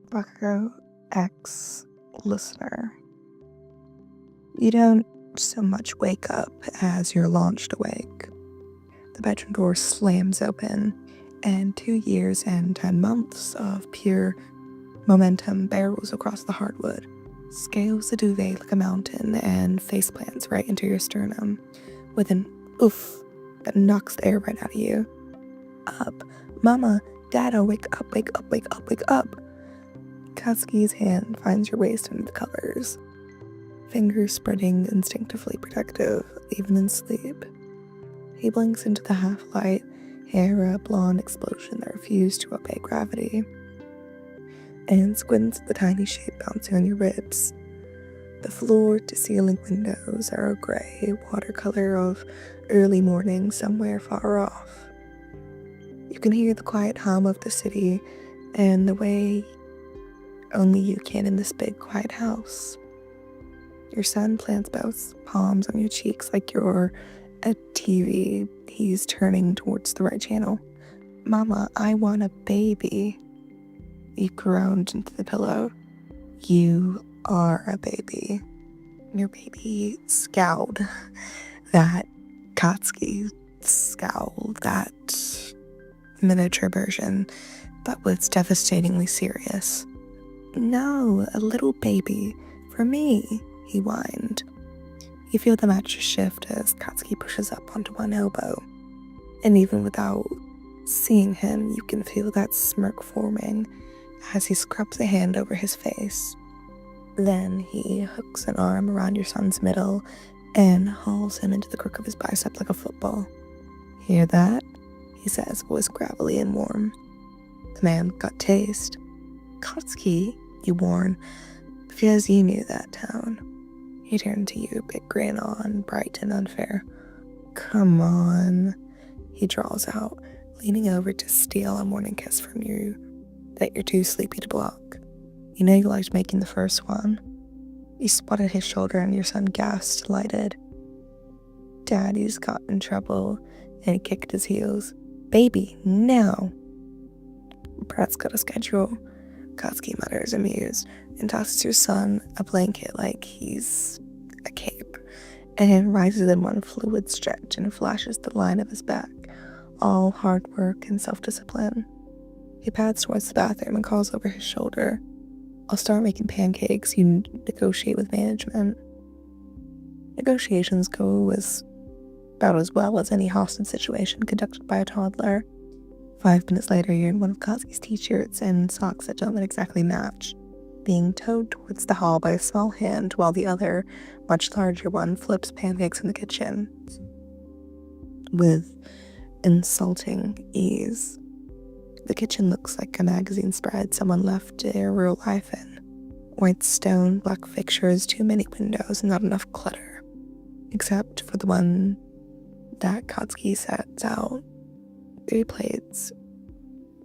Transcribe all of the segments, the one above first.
Bakugou X Listener. You don't so much wake up as you're launched awake. The bedroom door slams open, and 2 years and 10 months of pure momentum barrels across the hardwood, scales the duvet like a mountain, and faceplants right into your sternum with an oof that knocks the air right out of you. Up, Mama, Dada, wake up, wake up, wake up, wake up. Katsuki's hand finds your waist under the covers, fingers spreading instinctively protective, even in sleep. He blinks into the half-light, hair a blonde explosion that refused to obey gravity, and squints at the tiny shape bouncing on your ribs. The floor-to-ceiling windows are a gray watercolor of early morning somewhere far off. You can hear the quiet hum of the city and the way only you can in this big, quiet house. Your son plants both palms on your cheeks like you're a TV. He's turning towards the right channel. Mama, I want a baby. You groaned into the pillow. You are a baby. Your baby scowled. That Katsuki scowl, that miniature version, but was devastatingly serious. No, a little baby. For me, he whined. You feel the mattress shift as Katsuki pushes up onto one elbow. And even without seeing him, you can feel that smirk forming as he scrubs a hand over his face. Then he hooks an arm around your son's middle and hauls him into the crook of his bicep like a football. Hear that? He says, voice gravelly and warm. The man got taste. Katsuki, you warn, because you knew that tone. He turned to you, big grin on, bright and unfair. Come on, he drawls out, leaning over to steal a morning kiss from you that you're too sleepy to block. You know you liked making the first one. You spotted his shoulder and your son gasped, delighted. Daddy's got in trouble, and he kicked his heels. Baby, now! Brad's got a schedule, Katsuki mutters, amused, and tosses your son a blanket like he's a cape, and rises in one fluid stretch and flashes the line of his back, all hard work and self-discipline. He pads towards the bathroom and calls over his shoulder. I'll start making pancakes. You negotiate with management. Negotiations go about as well as any hostage situation conducted by a toddler. 5 minutes later, you're in one of Katsuki's t-shirts and socks that don't exactly match, being towed towards the hall by a small hand while the other, much larger one, flips pancakes in the kitchen with insulting ease. The kitchen looks like a magazine spread someone left their real life in. White stone, black fixtures, too many windows, and not enough clutter. Except for the one that Katsuki sets out. 3 plates,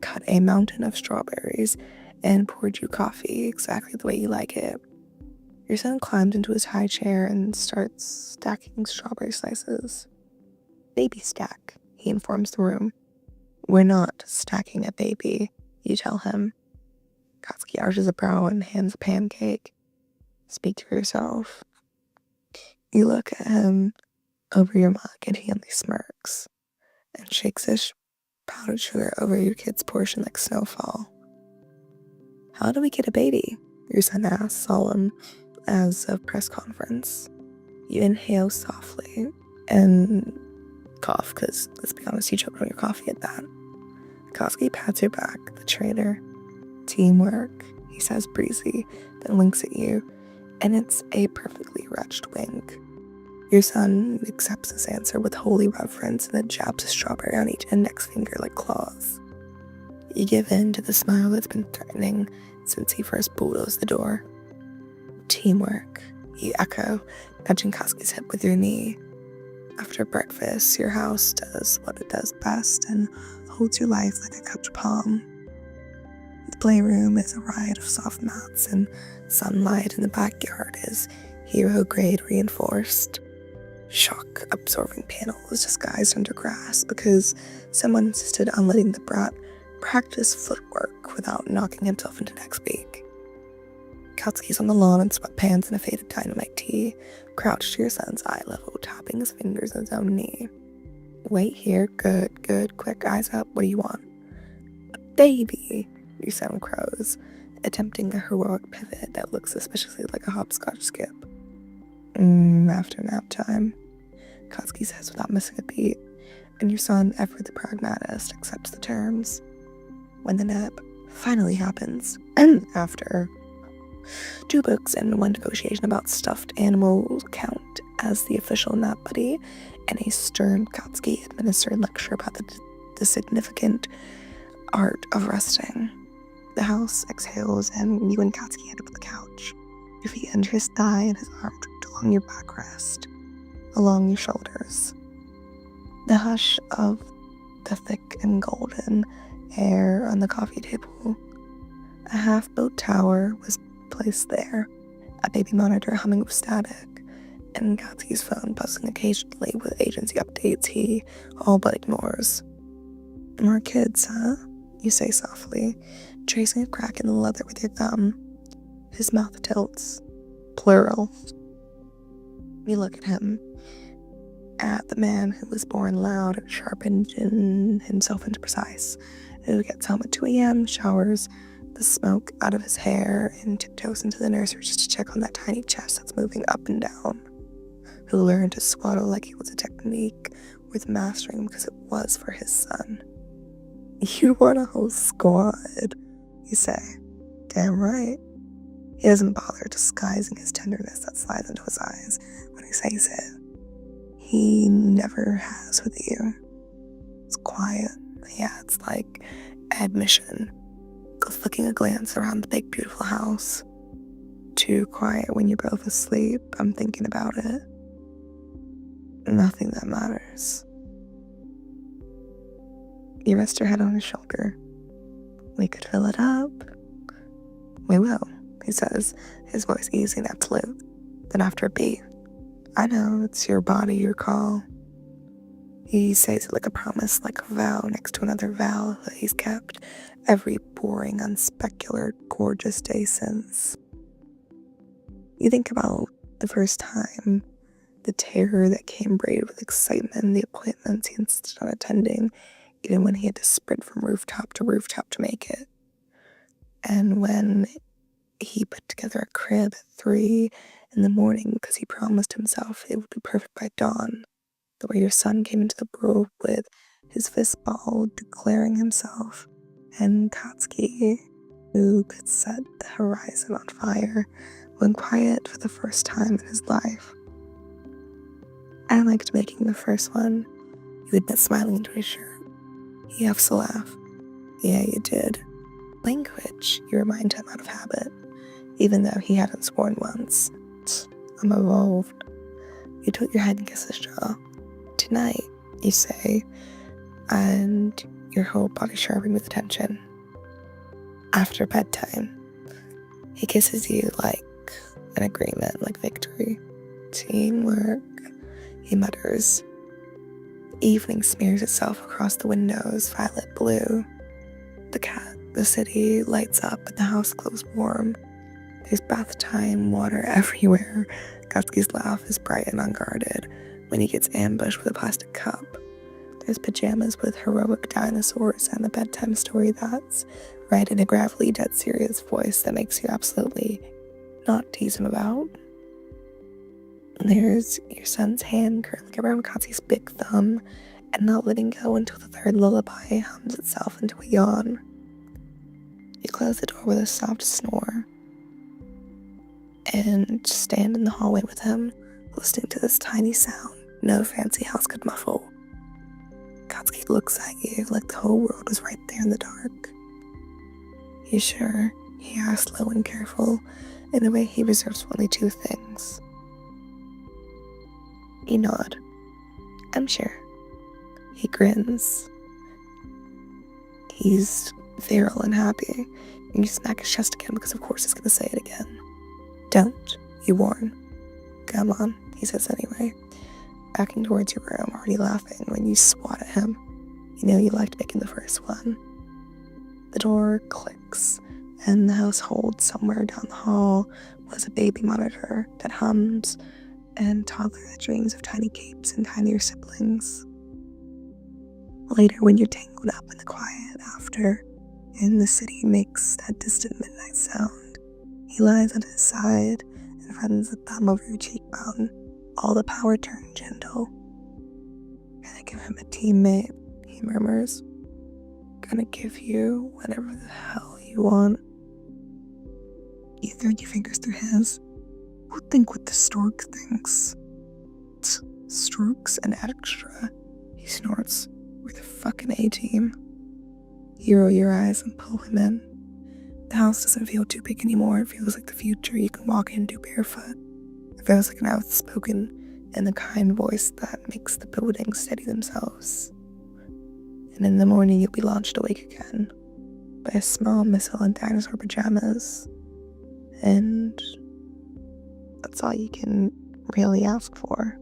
cut a mountain of strawberries, and poured you coffee exactly the way you like it. Your son climbs into his high chair and starts stacking strawberry slices. Baby stack, he informs the room. We're not stacking a baby, you tell him. Katsuki arches a brow and hands a pancake. Speak for yourself. You look at him over your mug and he only smirks and shakes his powdered sugar over your kid's portion like snowfall. How do we get a baby? Your son asks, solemn as a press conference. You inhale softly and cough, because let's be honest, you choked on your coffee at that. Katsuki pats your back, the traitor. Teamwork, he says breezy, then winks at you, and it's a perfectly retched wink. Your son accepts this answer with holy reverence and then jabs a strawberry on each index finger like claws. You give in to the smile that's been threatening since he first bulldozed the door. Teamwork, you echo, nudging Katsuki's hip with your knee. After breakfast, your house does what it does best and holds your life like a cupped palm. The playroom is a riot of soft mats, and sunlight in the backyard is hero-grade reinforced. Shock-absorbing panels disguised under grass because someone insisted on letting the brat practice footwork without knocking himself into next week. Katsuki's on the lawn in sweatpants and a faded dynamite tee, crouched to your son's eye level, tapping his fingers on his own knee. Wait here, good, quick, eyes up, what do you want? A baby, your son crows, attempting a heroic pivot that looks suspiciously like a hopscotch skip. After nap time, Katsuki says without missing a beat, and your son, ever the pragmatist, accepts the terms. When the nap finally happens, and after 2 books and 1 negotiation about stuffed animals count as the official nap buddy, and a stern Katsuki administered lecture about the significant art of resting. The house exhales, and you and Katsuki end up on the couch. Your feet under his thigh and his arm draped along your backrest, along your shoulders. The hush of the thick and golden air on the coffee table. A half-built tower was placed there, a baby monitor humming with static, and Katsuki's phone buzzing occasionally with agency updates he all but ignores. More kids, huh? You say softly, tracing a crack in the leather with your thumb. His mouth tilts. Plural. You look at him, at the man who was born loud and sharpened himself into precise, who gets home at 2 a.m., showers the smoke out of his hair, and tiptoes into the nursery just to check on that tiny chest that's moving up and down, who learned to swaddle like it was a technique worth mastering because it was for his son. You want a whole squad, you say. Damn right. He doesn't bother disguising his tenderness that slides into his eyes when he says it. He never has with you. It's quiet. Yeah, it's like admission. Flicking a glance around the big, beautiful house. Too quiet when you're both asleep. I'm thinking about it. Nothing that matters. You rest your head on his shoulder. We could fill it up. We will, he says, his voice easing absolute. Then after a beat, I know, it's your body, your call. He says it like a promise, like a vow next to another vow that he's kept every boring, unspecular, gorgeous day since. You think about the first time, the terror that came braided with excitement, the appointments he insisted on attending, even when he had to sprint from rooftop to make it. And when he put together a crib at 3 in the morning because he promised himself it would be perfect by dawn. The way your son came into the world with his fist ball declaring himself, and Katsuki, who could set the horizon on fire, went quiet for the first time in his life. I liked making the first one, you admit, smiling into his shirt. He huffs a laugh. Yeah, you did. Language, you remind him out of habit, even though he hadn't sworn once. I'm evolved. You tilt your head and kiss his jaw. Tonight, you say, and your whole body sharpened with attention. After bedtime, he kisses you like an agreement, like victory. Teamwork, he mutters. The evening smears itself across the windows, violet blue. The city lights up and the house glows warm. There's bath time, water everywhere. Katsuki's laugh is bright and unguarded when he gets ambushed with a plastic cup. There's pajamas with heroic dinosaurs and a bedtime story that's read in a gravelly, dead serious voice that makes you absolutely not tease him about. There's your son's hand curling around Katsuki's big thumb and not letting go until the third lullaby hums itself into a yawn. You close the door with a soft snore and stand in the hallway with him, listening to this tiny sound no fancy house could muffle. Katsuki looks at you like the whole world was right there in the dark. You sure? He asks, low and careful, in a way he reserves for only 2 things. You nod. I'm sure. He grins. He's virile and happy, and you smack his chest again because of course he's going to say it again. Don't, you warn. Come on, he says anyway, backing towards your room, already laughing when you swat at him. You know you liked making the first one. The door clicks, and the household somewhere down the hall was a baby monitor that hums, and toddler that dreams of tiny capes and tinier siblings. Later, when you're tangled up in the quiet after, and the city makes that distant midnight sound, he lies on his side and runs the thumb over your cheekbone. All the power turned gentle. Gonna give him a teammate, he murmurs. Gonna give you whatever the hell you want. You thread your fingers through his. Who think what the stork thinks? Storks and extra, he snorts. We're the fucking A-team. You roll your eyes and pull him in. The house doesn't feel too big anymore. It feels like the future you can walk into barefoot. It feels like an outspoken and the kind voice that makes the buildings steady themselves. And in the morning you'll be launched awake again by a small missile in dinosaur pajamas. And that's all you can really ask for.